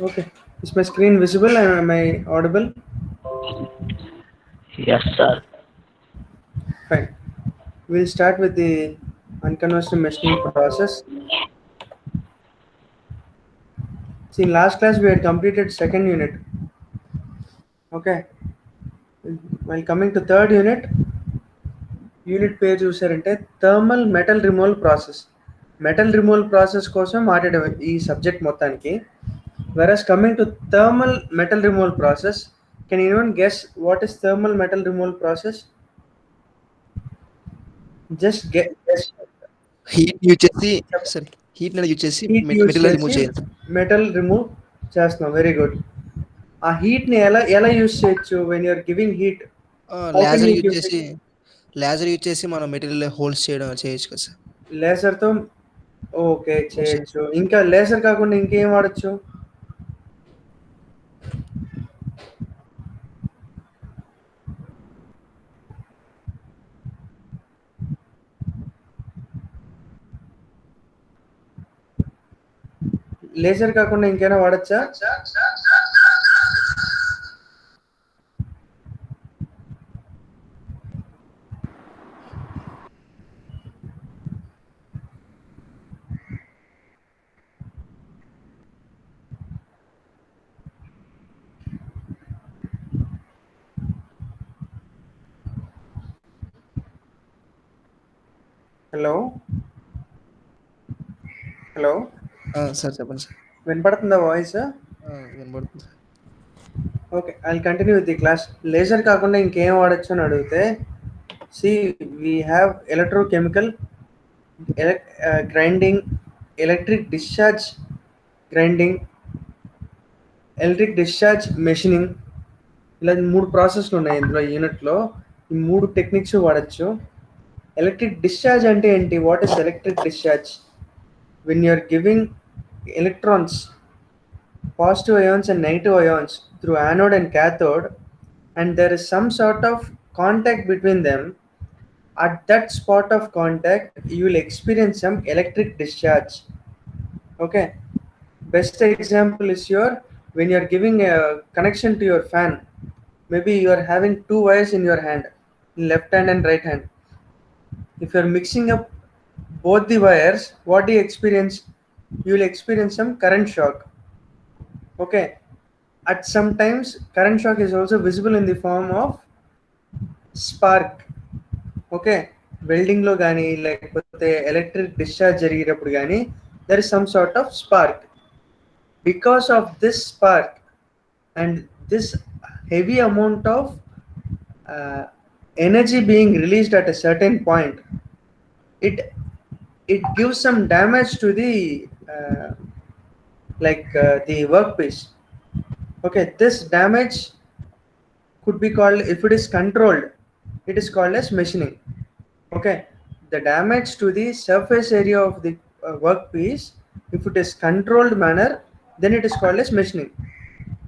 Okay. Is my screen visible and am I audible? Yes, sir. Fine. We'll start with the unconventional machining process. See, in last class we had completed second unit. Okay. While coming to third unit, unit పేరు చూసారంటే thermal metal removal process. Metal removal process కోసం మాట్లాడే ఈ subject మొత్తానికి. Versus coming to thermal metal removal process, can anyone guess what is thermal metal removal process? Just guess. Heat use చేసి sorry heat అనేది use చేసి heat use material remove చేసి చేయాలి. Metal remove చేస్తున్నాం. Very good. ఆ హీట్ని ఎలా ఎలా యూజ్ చేయొచ్చు? When you're giving heat, how can laser you use give చేసి లేజర్ యూజ్ చేసి మనం మెటీరియల్ హోల్డ్స్ చేయొచ్చు కదా సార్. లేజర్తో? ఓకే, Holes చేయొచ్చు. ఇంకా లేజర్ కాకుండా ఇంకేం వాడచ్చు? లేజర్ కాకుండా ఇంకేమైనా వాడచ్చా? హలో హలో, సార్ చెప్పండి సార్. వినపడుతుందా వాయిస్? వినబడుతుంది sir. Okay, I continue with the class. Laser కాకుండా ఇంకేం వాడచ్చు అని అడిగితే, C we have electrochemical grinding, electric discharge grinding, electric discharge machining. ఇలా 3 ప్రాసెస్లు ఉన్నాయి ఇందులో యూనిట్లో. ఈ 3 టెక్నిక్స్ వాడచ్చు. ఎలక్ట్రిక్ డిశ్చార్జ్ అంటే ఏంటి? What is electric discharge? When you're giving electrons, positive ions and negative ions, through anode and cathode, and there is some sort of contact between them. At that spot of contact you will experience some electric discharge. Okay, best example is your, when you are giving a connection to your fan, maybe you are having 2 wires in your hand, in left hand and right hand. If you are mixing up both the wires, what do you experience? You will experience some current shock. Okay, at sometimes current shock is also visible in the form of spark. Okay, వెల్డింగ్లో కానీ లేకపోతే electric discharge జరిగేటప్పుడు కానీ there is some sort of spark. Because of this spark and this heavy amount of energy being released at a certain point, it gives some damage to the the workpiece. Okay, this damage could be called, if it is controlled, it is called as machining. Okay, the damage to the surface area of the workpiece, if it is controlled manner, then it is called as machining.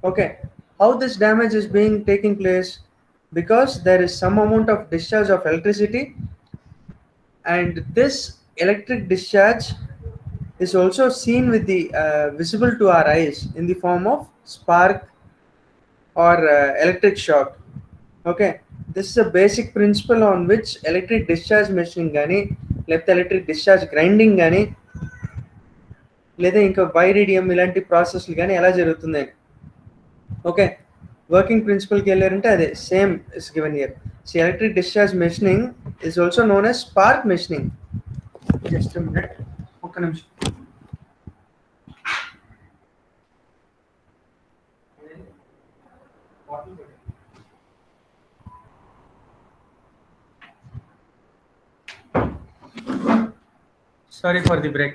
Okay, how this damage is being taking place? Because there is some amount of discharge of electricity, and this electric discharge is also seen with the visible to our eyes in the form of spark or electric shock. Okay, this is a basic principle on which electric discharge machining కానీ లేకపోతే electric discharge grinding కానీ లేదా ఇంకా వైరేడియం ఇలాంటి ప్రాసెస్లు కానీ ఎలా జరుగుతుంది. ఓకే, వర్కింగ్ ప్రిన్సిపల్కి వెళ్ళారంటే అదే same is given year. So electric discharge machining is also known as spark machining. Just minute, ఒక్క నిమిషం. Sorry for the break.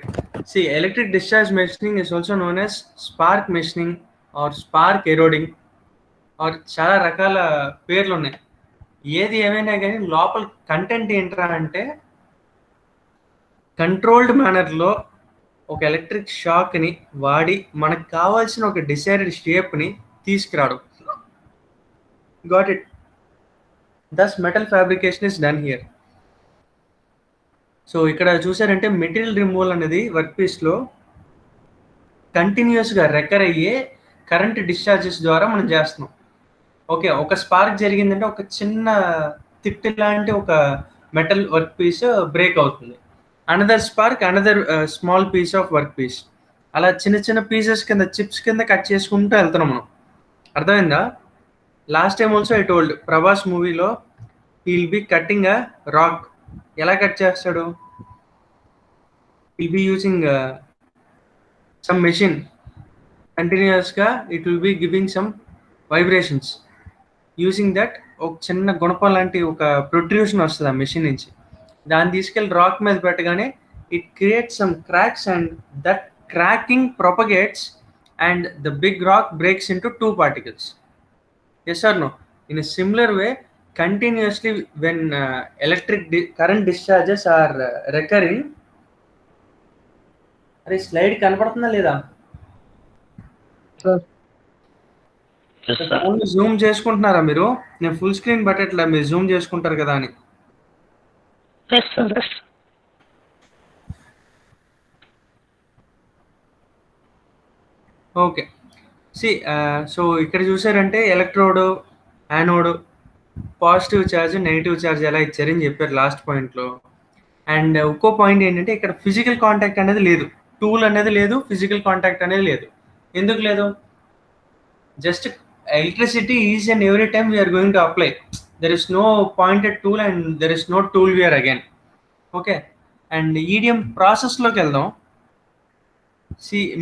See, electric discharge machining is also known as spark machining or spark eroding, or చాలా రకాల పేర్లు ఉన్నాయి. ఏది ఏమైనా కానీ లోపల కంటెంట్ ఏంట్రా అంటే, కంట్రోల్డ్ మేనర్లో ఒక ఎలక్ట్రిక్ షాక్ని వాడి మనకు కావాల్సిన ఒక డిసైడెడ్ షేప్ని తీసుకురావడం. Got it? Thus metal fabrication is done here. So ఇక్కడ చూసారంటే మెటీరియల్ రిమూవల్ అనేది వర్క్ పీస్లో కంటిన్యూస్గా రెక్కర్ అయ్యే కరెంట్ డిశ్చార్జెస్ ద్వారా మనం చేస్తున్నాం. ఓకే, ఒక స్పార్క్ జరిగిందంటే ఒక చిన్న తిట్టి లాంటి ఒక మెటల్ వర్క్ పీస్ బ్రేక్ అవుతుంది. Another spark, another small piece of work piece, అలా చిన్న చిన్న పీసెస్ కింద, చిప్స్ కింద కట్ చేసుకుంటూ వెళ్తున్నాం మనం. అర్థమైందా? Last time also I told, Prabhas మూవీలో he will be cutting a rock. ఎలా కట్ చేస్తాడు? Will be using some machine. కంటిన్యూస్గా it will be giving some vibrations. Using that ఒక చిన్న గుణపం లాంటి ఒక ప్రొట్రూషన్ వస్తుంది ఆ మెషిన్ నుంచి. దాన్ని తీసుకెళ్ళి రాక్ మీద పెట్టగానే it creates some cracks and that cracking propagates and the big rock breaks into two particles. Yes or no? In a similar way, continuously when electric current discharges are recurring. అరే slide కనపడుతుందా లేదా? Phone Zoom చేసుకుంటున్నారా మీరు? నేను full screen పెట్టట్లే, మీరు Zoom చేసుకుంటారు కదా అని. ఓకే, సి సో ఇక్కడ చూసారంటే electrode, anode, positive charge, negative charge ఎలా ఇచ్చారని చెప్పారు లాస్ట్ పాయింట్లో. అండ్ ఇంకో పాయింట్ ఏంటంటే ఇక్కడ ఫిజికల్ కాంటాక్ట్ అనేది లేదు, టూల్ అనేది లేదు, ఫిజికల్ కాంటాక్ట్ అనేది లేదు. ఎందుకు లేదు? Just electricity is and every time we are going to apply. There is no pointed tool and there is no tool wear again. Okay, and EDM ప్రాసెస్లోకి వెళ్దాం.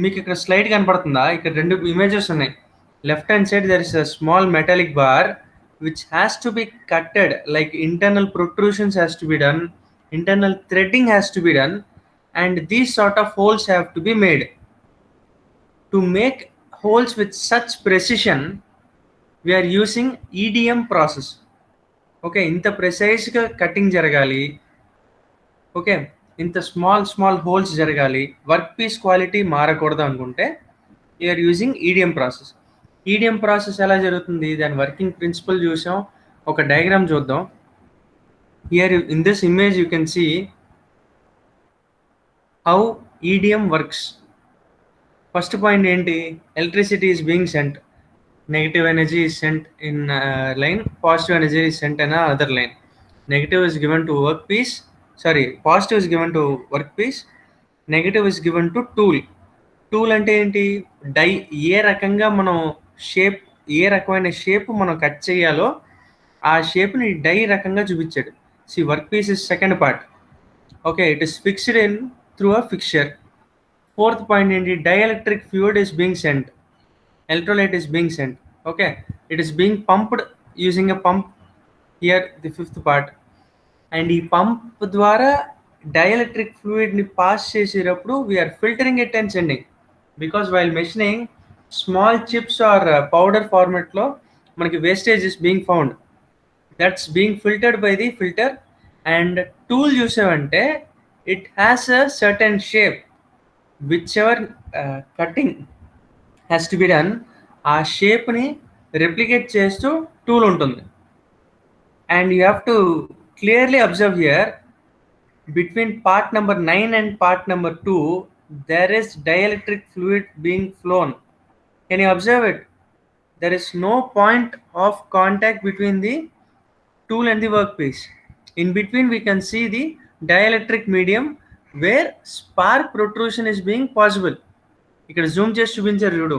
మీకు ఇక్కడ స్లైడ్ కనపడుతుందా? ఇక్కడ రెండు ఇమేజెస్ ఉన్నాయి. Left hand side there is a small metallic bar which has to be cutted, like internal protrusions has to be done, internal threading has to be done, and these sort of holes have to be made. To make holes with such precision, we are using EDM process. Okay, ఇంత ప్రెసైజ్గా cutting జరగాలి, okay, ఇంత small holes జరగాలి, work piece quality మారకూడదు అనుకుంటే you're using EDM process. EDM process ఎలా జరుగుతుంది, దాని వర్కింగ్ ప్రిన్సిపల్ చూసాం. ఒక డయాగ్రామ్ చూద్దాం. Here in this image you can see how EDM works. First point ఏంటి? Electricity is being sent, negative energy is sent in line, positive energy is sent in another line. Negative is given to workpiece, positive is given to workpiece, negative is given to tool. Tool అంటే ఏంటి? Die. ఏ రకంగా మనం shape, ఏ రకమైన shape మనం cut చేయాలో ఆ షేప్ని die రకంగా చూపించాడు. See work piece is second part. Okay, it is fixed in through a fixture. Fourth point ఏంటి? Dielectric fluid is being sent, electrolyte is being sent. Okay, it is being pumped using a pump. Here the fifth part. And ఈ pump ద్వారా dielectric ఫ్లూయిడ్ని pass చేసేటప్పుడు we're filtering it and sending. Because while machining small chips or powder ఫార్మెట్లో మనకి wastage is being found. That's being filtered by the filter. And tool చూసామంటే it has a certain shape whichever cutting has to be done. ఆ షేప్ని replicate చేస్తూ tool ఉంటుంది. And you have to clearly observe here between part number 9 and part number 2 there is dielectric fluid being flown. Can you observe it? There is no point of contact between the tool and the workpiece. In between we can see the dielectric medium where spark protrusion is being possible. ఇక్కడ zoom చేసి చూపించారు చూడు.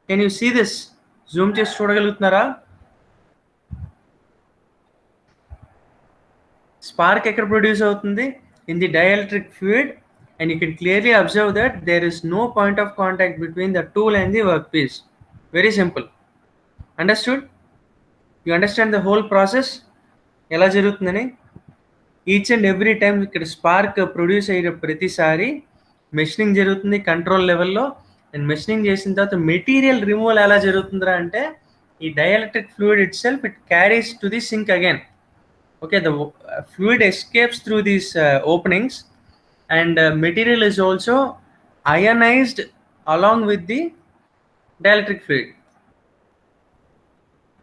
Can you see this? Zoom చేసి చూడగలుగుతున్నారా? Spark ఎక్కడ produce అవుతుంది? In the dielectric fluid. And you can clearly observe that there is no point of contact between the tool and the work piece. Very simple. Understood? You understand the whole process ఎలా జరుగుతుందని? Each and every time ఇక్కడ spark produce అయ్యే ప్రతిసారి machining జరుగుతుంది control లెవెల్లో. And machining చేసిన తర్వాత material removal ఎలా జరుగుతుందా అంటే ఈ dielectric fluid itself it carries to the sink again. Okay, the fluid escapes through these openings and material is also ionized along with the dielectric fluid.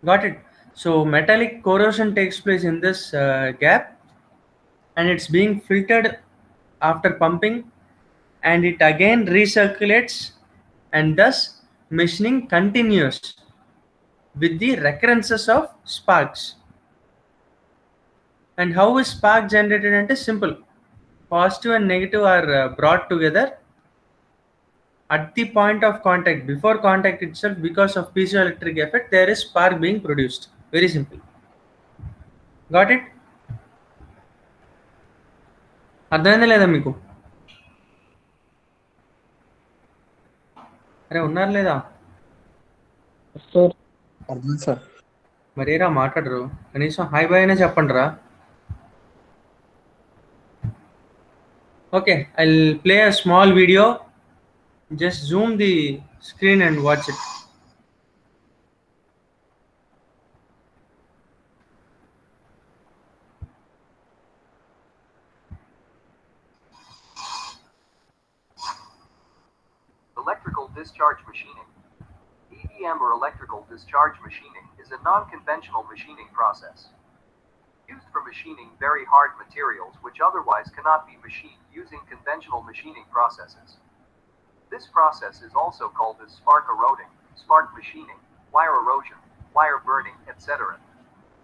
Got it? So metallic corrosion takes place in this gap and it's being filtered after pumping and it again recirculates and thus machining continues with the recurrences of sparks. And how is spark generated? Ante simple. Positive and negative are brought together at the point of contact. Before contact itself, because of piezoelectric effect, there is spark being produced. Very simple. Got it? అర్థమైందా లేదా మీకు? అరే ఉన్నారు లేదా? Sir అర్థం sir. మరేరా మాట్లాడరు? కనీసం hi bye అయినా చెప్పండి రా. Okay, I'll play a small video. Just zoom the screen and watch it. Electrical discharge machining. EDM or electrical discharge machining is a non-conventional machining process used for machining very hard materials which otherwise cannot be machined using conventional machining processes. This process is also called as spark eroding, spark machining, wire erosion, wire burning, etc.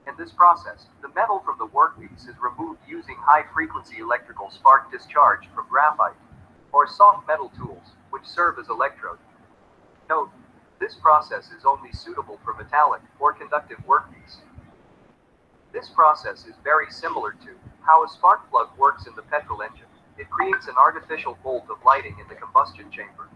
In this process, the metal from the workpiece is removed using high-frequency electrical spark discharge from graphite or soft metal tools, which serve as electrode. Note, this process is only suitable for metallic or conductive workpiece. This process is very similar to how a spark plug works in the petrol engine. It creates an artificial bolt of lighting in the combustion chamber.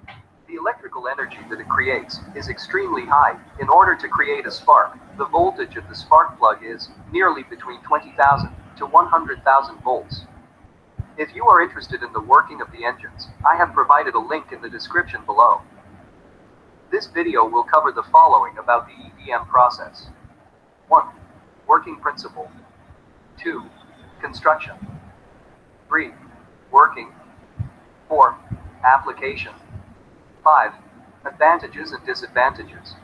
The electrical energy that it creates is extremely high. In order to create a spark, the voltage of the spark plug is nearly between 20,000 to 100,000 volts. If you are interested in the working of the engines, I have provided a link in the description below. This video will cover the following about the EDM process. 1. Working principle. 2. Construction. 3. Working. 4. Application. 5. Advantages and disadvantages.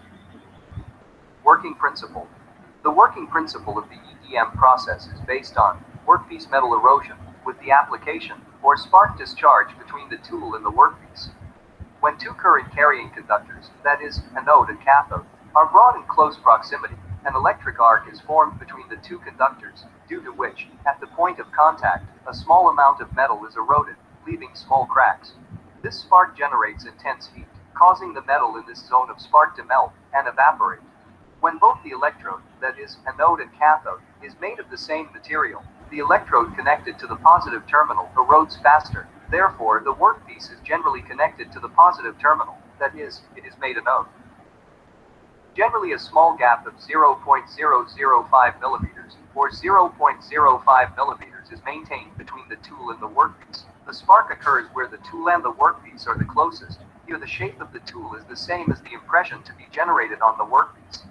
Working principle. The working principle of the EDM process is based on workpiece metal erosion with the application or spark discharge between the tool and the workpiece. When two current carrying conductors, that is, anode and cathode, are brought in close proximity, an electric arc is formed between the two conductors, due to which, at the point of contact, a small amount of metal is eroded, leaving small cracks. This spark generates intense heat, causing the metal in this zone of spark to melt and evaporate. When both the electrode, that is, anode and cathode, is made of the same material, the electrode connected to the positive terminal erodes faster. Therefore, the workpiece is generally connected to the positive terminal, that is, it is made anode. Generally, a small gap of 0.005 millimeters or 0.05 millimeters is maintained between the tool and the workpiece. The spark occurs where the tool and the workpiece are the closest. Here, the shape of the tool is the same as the impression to be generated on the workpiece.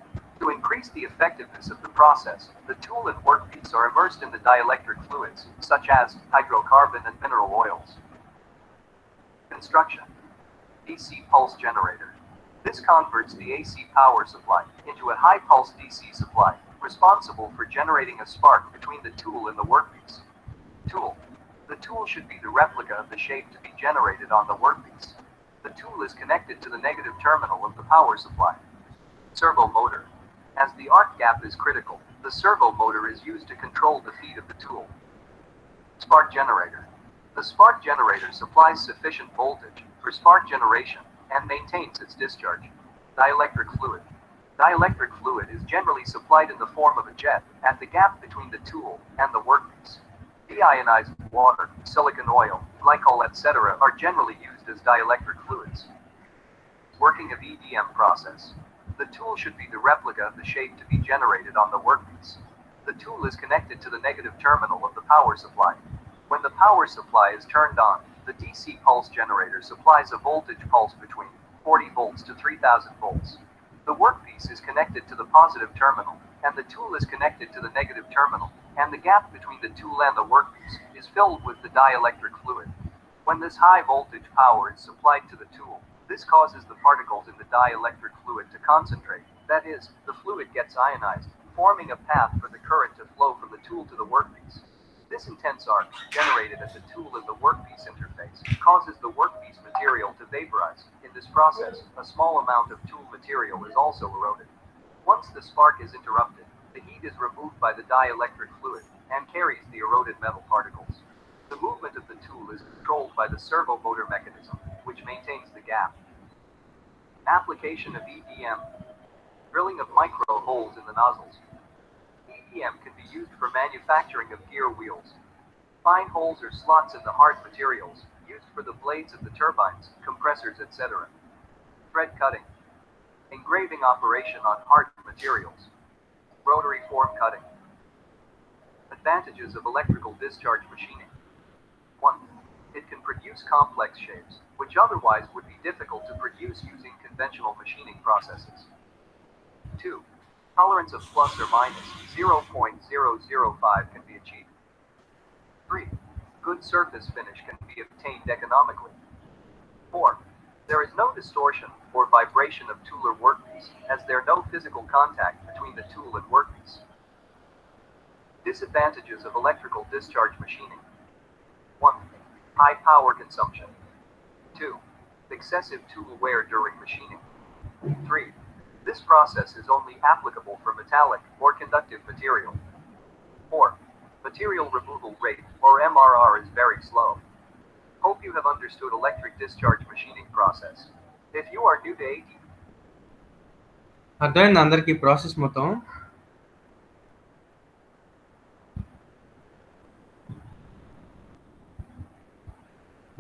To increase the effectiveness of the process, the tool and workpiece are immersed in the dielectric fluids, such as hydrocarbon and mineral oils. Construction. DC pulse generator. This converts the AC power supply into a high-pulse DC supply, responsible for generating a spark between the tool and the workpiece. Tool. The tool should be the replica of the shape to be generated on the workpiece. The tool is connected to the negative terminal of the power supply. Servo motor. As the arc gap is critical, the servo motor is used to control the feed of the tool. Spark generator. The spark generator supplies sufficient voltage for spark generation and maintains its discharge. Dielectric fluid. Dielectric fluid is generally supplied in the form of a jet at the gap between the tool and the workpiece. Deionized water, silicon oil, glycol, etc. are generally used as dielectric fluids. Working of EDM process. The tool should be the replica of the shape to be generated on the workpiece. The tool is connected to the negative terminal of the power supply. When the power supply is turned on, the DC pulse generator supplies a voltage pulse between 40 volts to 3000 volts. The workpiece is connected to the positive terminal, and the tool is connected to the negative terminal, and the gap between the tool and the workpiece is filled with the dielectric fluid. When this high voltage power is supplied to the tool, this causes the particles in the dielectric fluid to concentrate. That is, the fluid gets ionized, forming a path for the current to flow from the tool to the workpiece. This intense arc, generated at the tool and the workpiece interface, causes the workpiece material to vaporize. In this process, a small amount of tool material is also eroded. Once the spark is interrupted, the heat is removed by the dielectric fluid and carries the eroded metal particles. The movement of the tool is controlled by the servo motor mechanism, which maintains the gap. Application of EDM. Drilling of micro holes in the nozzles. EDM can be used for manufacturing of gear wheels. Fine holes or slots in the hard materials, used for the blades of the turbines, compressors, etc. Thread cutting. Engraving operation on hard materials. Rotary form cutting. Advantages of electrical discharge machining. 1. It can produce complex shapes, which otherwise would be difficult to produce using conventional machining processes. 2. Tolerance of plus or minus 0.005 can be achieved. 3. Good surface finish can be obtained economically. 4. There is no distortion or vibration of tool or workpiece, as there are no physical contact between the tool and workpiece. Disadvantages of electrical discharge machining. 1. High power consumption. 2. Excessive tool wear during machining. 3. This process is only applicable for metallic or conductive material. 4. Material removal rate, or MRR, is very slow. Hope you have understood electric discharge machining process. If you are new to AT, అర్థమైంది అందరికీ process మొత్తం?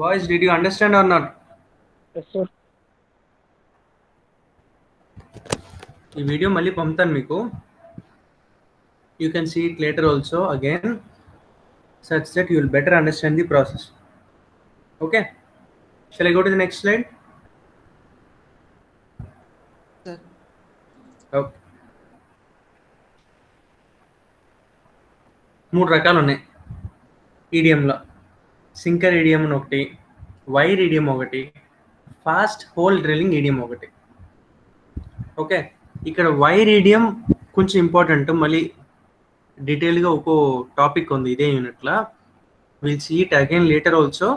Boys, did you understand or not? Yes, sir. ఈ video మళ్ళీ పంపుతాను మీకు. You can see it later also again, such that you will better understand the process. Okay, shall I go to the next slide? Sir. Okay. 3 రకాలు ఉన్నాయి ఈడిఎంలో. సింకర్ EDM అని ఒకటి, wire EDM ఒకటి, fast hole drilling EDM ఒకటి. Okay, ఇక్కడ wire EDM కొంచెం important, మళ్ళీ డీటెయిల్గా ఒక్కో టాపిక్ ఉంది ఇదే యూనిట్లో. Will see it again later also.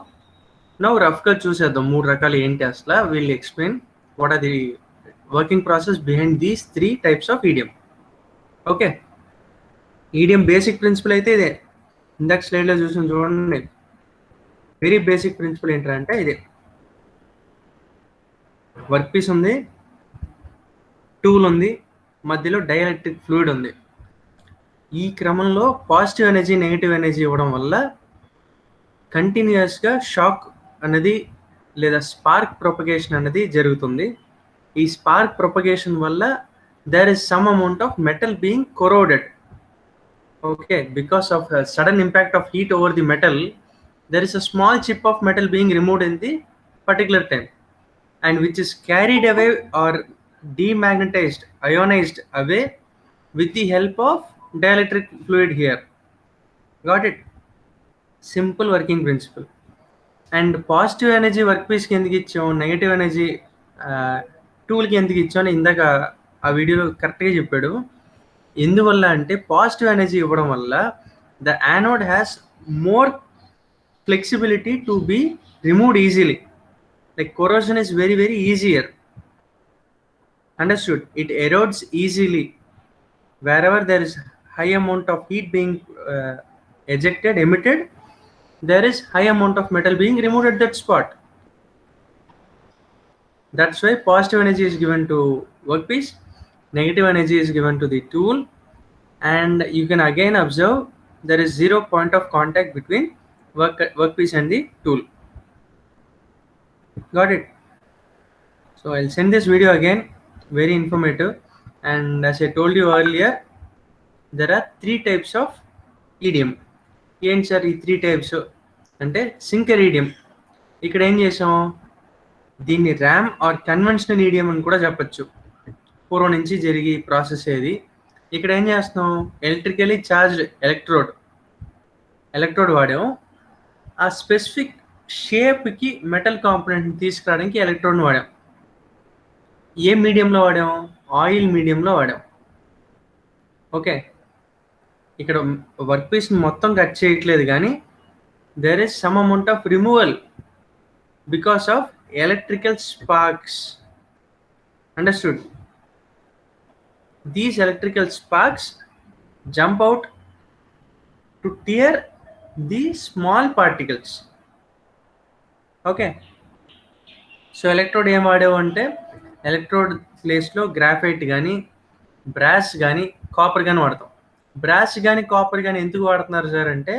Now రఫ్గా చూసేద్దాం 3 రకాలు ఏంటి అసలు. Will explain what are the working process behind these 3 types of EDM. Okay, EDM basic principle అయితే ఇదే. ఇందాక స్లైడ్లో చూసిన చూడండి, వెరీ బేసిక్ ప్రిన్సిపల్ ఏంటంటే ఇదే. వర్క్ పీస్ ఉంది, టూల్ ఉంది, మధ్యలో డైఎలక్ట్రిక్ ఫ్లూయిడ్ ఉంది. ఈ క్రమంలో పాజిటివ్ ఎనర్జీ నెగిటివ్ ఎనర్జీ ఇవ్వడం వల్ల కంటిన్యూస్గా షాక్ అనేది లేదా స్పార్క్ ప్రొపగేషన్ అనేది జరుగుతుంది. ఈ స్పార్క్ ప్రొపగేషన్ వల్ల there is some amount of metal being corroded. Okay, because of a sudden impact of heat over the metal, there is a small chip of metal being removed in the particular time, and which is carried away or demagnetized, ionized away with the help of dielectric fluid here. Got it? Simple working principle. And positive energy workpiece కి ఎందుకు ఇచ్చాం, negative energy టూల్కి ఎందుకు ఇచ్చాం అని ఇందాక ఆ వీడియోలో కరెక్ట్గా చెప్పాడు. ఎందువల్ల అంటే పాజిటివ్ ఎనర్జీ ఇవ్వడం వల్ల the anode has more flexibility to be removed easily. Like corrosion is very very easier. Understood? It erodes easily wherever there is high amount of heat being emitted. There is high amount of metal being removed at that spot. That's why positive energy is given to workpiece, negative energy is given to the tool, and you can again observe there is 0 point of contact between workpiece and the tool. Got it? So I'll send this video again, very informative. And as I told you earlier, there are 3 types of EDM. ఏంటి sir ఈ 3 types అంటే సింకర్ EDM. ఇక్కడ ఏం చేసాం, దీన్ని RAM are conventional EDM అని కూడా చెప్పచ్చు. పూర్వం నుంచి జరిగి ప్రాసెస్ ఏది. ఇక్కడ ఏం చేస్తున్నాం, ఎలక్ట్రికలీ చార్జ్డ్ ఎలక్ట్రోడ్ వాడాం. ఆ స్పెసిఫిక్ షేప్కి మెటల్ కాంపోనెంట్ని తీసుకురావడానికి ఎలక్ట్రోడ్ని వాడాం. ఏ మీడియంలో వాడాం, ఆయిల్ మీడియంలో వాడాం. ఓకే, ఇక్కడ వర్క్ పీస్ మొత్తం కట్ చేయట్లేదు, కానీ there is some amount of removal because of electrical sparks. Understood? These electrical sparks jump out to tear the small particles. Okay, so electrode ఏం వాడేవు అంటే, electrode ప్లేస్లో గ్రాఫైట్ కానీ brass కానీ copper కానీ వాడతాం. బ్రాస్ కానీ కాపర్ కానీ ఎందుకు వాడుతున్నారు సార్ అంటే,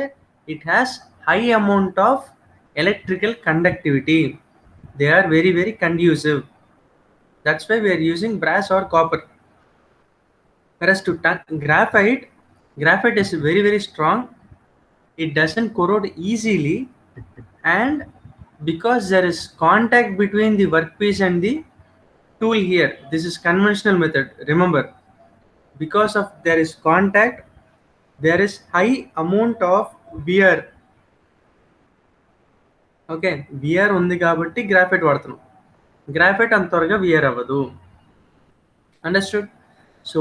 it has high amount of electrical conductivity. They are very very conducive. That's why we're using brass or copper. Whereas to graphite is very very strong. It doesn't corrode easily, and because there is contact between the workpiece and the tool here, this is conventional method, remember. Because of there is contact, there is high amount of wear. Okay, wear undi kabatti graphite vadutunam. Graphite antarga wear avadu. Understood? So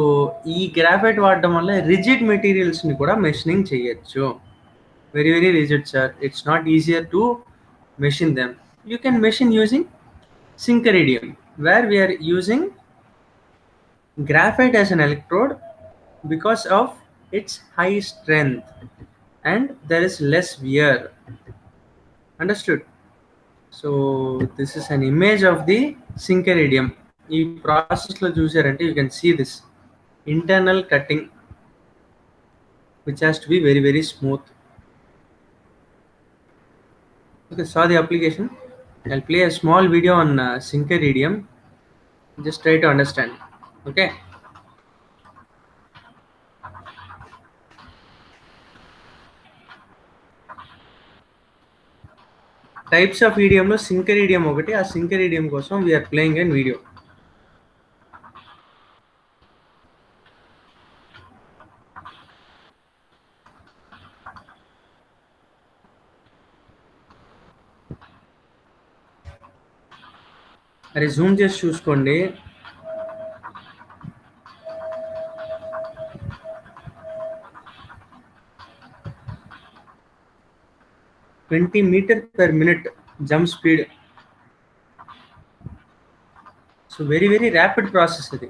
ఈ graphite వాడడం వల్ల rigid మెటీరియల్స్ని కూడా machining చేయొచ్చు. Very very rigid sir. It's not easier to machine them. You can machine using sinker EDM, where we're using graphite as an electrode because of its high strength and there is less wear. Understood? So this is an image of the sinker EDM. ఈ ప్రాసెస్లో చూసారంటే you can see this internal cutting, which has to be very very smooth. Okay, saw the application. I'll play a small video on Syncaridium. Just try to understand. Okay. Types of idiom lo Syncaridium okati. Aa Syncaridium kosam we are playing a video. అరే zoom చేసి చూసుకోండి. Twenty metre per minute jump speed. So very very rapid process ఇది.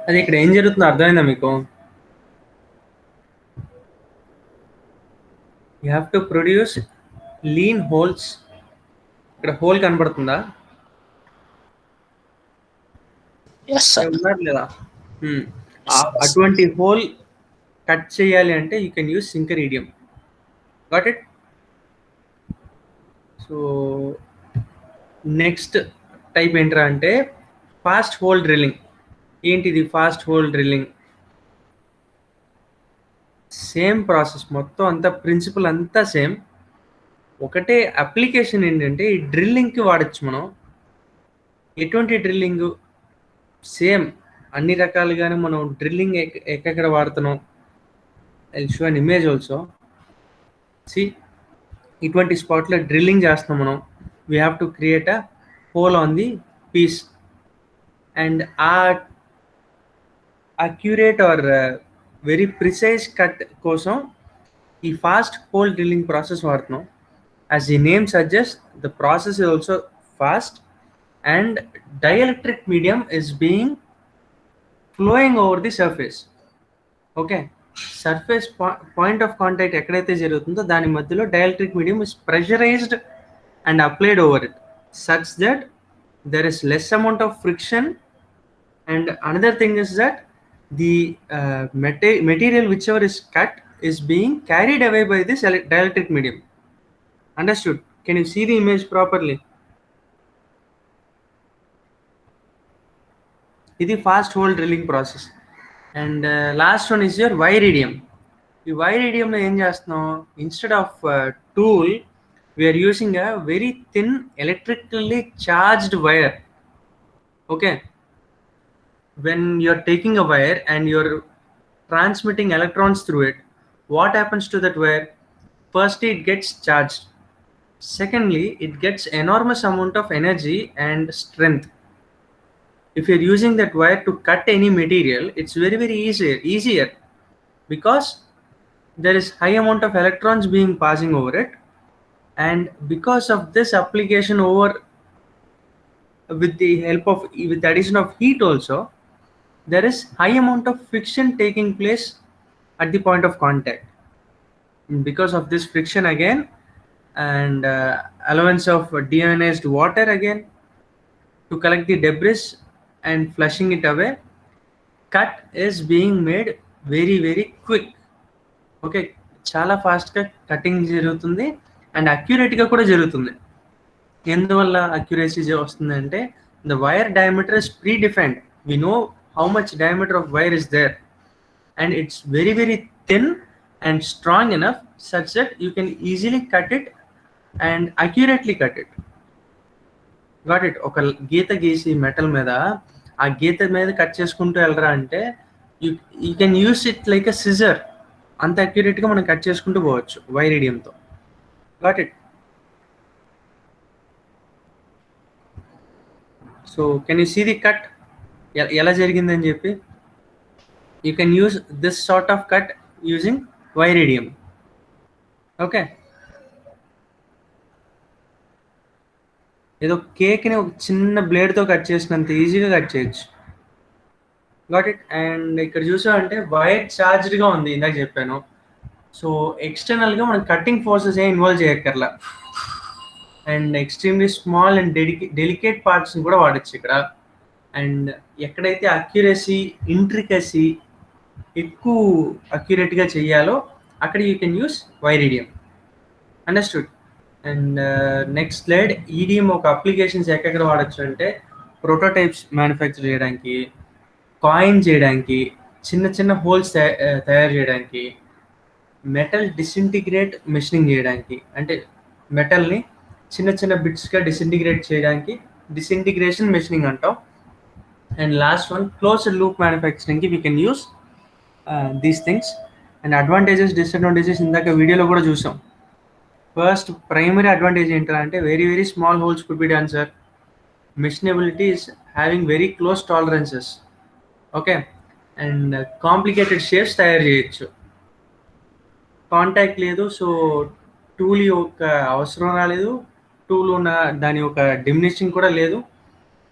అది ఇక్కడ ఏం జరుగుతుందో అర్థమైందా మీకు? You have to produce lean holes. ఇక్కడ హోల్ కనబడుతుందా? ఉన్నారు లేదా? అటువంటి హోల్ కట్ చేయాలి అంటే you can use sinker EDM. Got it? So next type ఏంట్రా అంటే ఫాస్ట్ హోల్ డ్రిల్లింగ్. ఏంటిది fast hole drilling? Same process, మొత్తం అంతా ప్రిన్సిపల్ అంతా సేమ్. ఒకటే అప్లికేషన్ ఏంటంటే ఈ డ్రిల్లింగ్కి వాడచ్చు మనం. ఎటువంటి డ్రిల్లింగ్? సేమ్ అన్ని రకాలుగానే మనం డ్రిల్లింగ్ ఎక్కడ వాడుతున్నాం. I show an image also. See, ఇటువంటి స్పాట్లో డ్రిల్లింగ్ చేస్తున్నాం మనం. We have to create a hole on the piece and uh accurate or very precise cut కోసం ఈ ఫాస్ట్ హోల్ డ్రిల్లింగ్ ప్రాసెస్ వాడుతున్నాం. As the name suggest, the process is also fast and dielectric medium is being flowing over the surface. Okay, surface point of contact ఎక్కడైతే జరుగుతుందో దాని మధ్యలో dielectric medium is pressurised and applied over it such that there is less amount of friction, and another thing is that the material whichever is cut is being carried away by this dielectric medium. Understood? Can you see the image properly? This is fast hole drilling process. And last one is your viridium. The viridium lo em chestunam, instead of tool we are using a very thin electrically charged wire. Okay, when you're taking a wire and you're transmitting electrons through it, what happens to that wire? Firstly, it gets charged. Secondly, it gets enormous amount of energy and strength. If you're using that wire to cut any material, it's very easier because there is high amount of electrons being passing over it, and because of this application over with the help of with the addition of heat also, there is high amount of friction taking place at the point of contact. Because of this friction again, and allowance of deionized water again to collect the debris and flushing it away, cut is being made very quick. Okay, చాలా ఫాస్ట్గా cutting జరుగుతుంది and అక్యురేట్గా కూడా జరుగుతుంది. ఎందువల్ల accuracy వస్తుంది అంటే the wire diameter is predefined. We know how much diameter of wire is there and it's very thin and strong enough such that you can easily cut it and accurately cut it. Got it? ఒక గీత గీసి metal మీద ఆ గీత మీద cut చేసుకుంటూ వెళ్ళరా అంటే you can use it like a scissor. అంత అక్యురేట్గా మనం కట్ చేసుకుంటూ పోవచ్చు వైరిడియంతో. Got it? So can you see the cut ఎలా జరిగిందని చెప్పి? You can use this sort of cut using wire EDM. Okay, ఏదో కేక్ని ఒక చిన్న బ్లేడ్తో కట్ చేసినంత ఈజీగా కట్ చేయొచ్చు. Got it? అండ్ ఇక్కడ చూసామంటే వైర్ ఛార్జ్డ్గా ఉంది, ఇందాక చెప్పాను. సో ఎక్స్టర్నల్గా మనం కటింగ్ ఫోర్సెస్ ఏం ఇన్వాల్వ్ చేయక్కర్లా, and extremely small and delicate పార్ట్స్ని కూడా వాడచ్చు ఇక్కడ. అండ్ ఎక్కడైతే అక్యురసీ ఇంట్రికసీ ఎక్కువ అక్యురేట్గా చేయాలో అక్కడ you can use wire EDM. Understood? And next slide, EDM ఒక అప్లికేషన్స్ ఎక్కడ వాడచ్చు అంటే ప్రోటోటైప్స్ మ్యానుఫ్యాక్చర్ చేయడానికి, కాయిన్ చేయడానికి, చిన్న హోల్స్ తయారు చేయడానికి, మెటల్ డిసింటిగ్రేట్ మెషినింగ్ చేయడానికి, అంటే మెటల్ని చిన్న బిట్స్గా డిసింటిగ్రేట్ చేయడానికి డిసింటిగ్రేషన్ మెషినింగ్ అంటాం. And last one, closed loop మ్యానుఫ్యాక్చరింగ్కి we can use these things. And advantages disadvantages ఇందాక వీడియోలో కూడా చూసాం. ఫస్ట్ ప్రైమరీ అడ్వాంటేజ్ ఏంటంటే very small holes could be done sir. Machinability is having very close tolerances. Okay, and complicated shapes తయారు చేయొచ్చు. Contact లేదు, so tool యొక్క అవసరం రాలేదు. టూల్ ఉన్న దాని యొక్క డిమినిషింగ్ కూడా లేదు.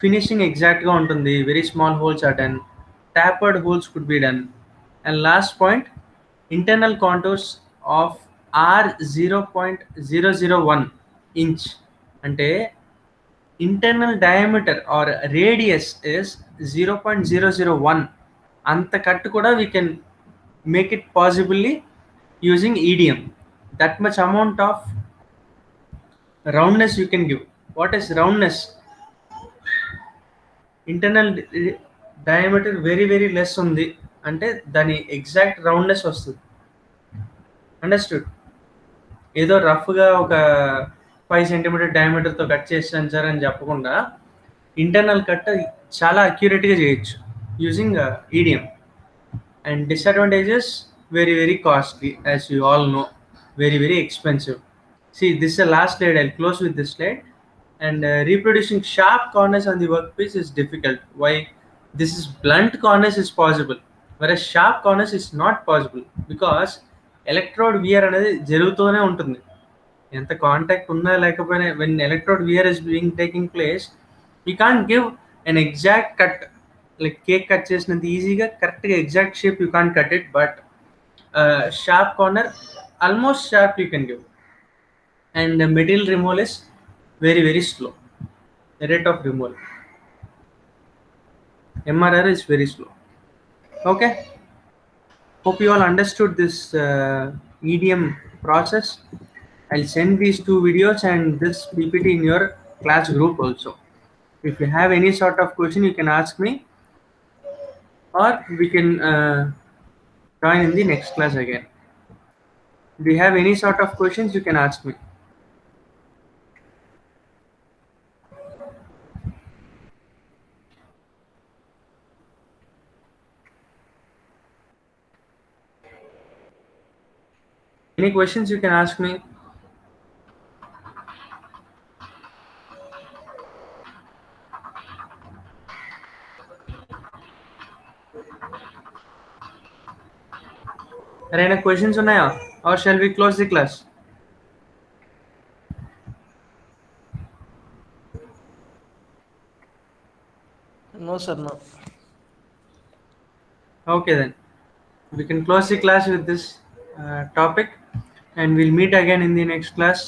ఫినిషింగ్ ఎగ్జాక్ట్గా ఉంటుంది. Very small holes are done. Tapered holes could be done. And last point, internal contours of R0.001 inch, అంటే internal diameter or radius is 0.001. అంత కట్ కూడా we can make it possibly using EDM. That much amount of roundness you can give. What is roundness? Internal diameter very less ఉంది అంటే దాని exact roundness వస్తుంది. Understood? ఏదో రఫ్గా ఒక 5 centimetre డయామీటర్తో cut చేసాను సార్ అని చెప్పకుండా ఇంటర్నల్ కట్ చాలా అక్యురేట్గా చేయొచ్చు using EDM. And disadvantages, very costly, as you all know, very expensive. See, this is the last slide. I'll close with this slide. And reproducing sharp corners on the workpiece is difficult. Why? This is blunt corners is possible, whereas sharp corners is not possible because electrode wear అనేది జరుగుతూనే ఉంటుంది. ఎంత contact ఉన్నా లేకపోయినా when electrode wear is being taking place, you can't give an exact cut, like cake cut చేసినంత ఈజీగా కరెక్ట్గా exact shape you can't cut it, but sharp corner, almost sharp you can give, and the material removal is very slow. The rate of removal, MRR is very slow. Okay, hope you all understood this EDM process. I'll send these two videos and this PPT in your class group also. If you have any sort of question, you can ask me, or we can join in the next class again. If you have any sort of questions, you can ask me. Any questions, you can ask me. Any questions ఉన్నాయా, or shall we close the class? No, sir, no. Okay, then we can close the class with this topic, and we'll meet again in the next class.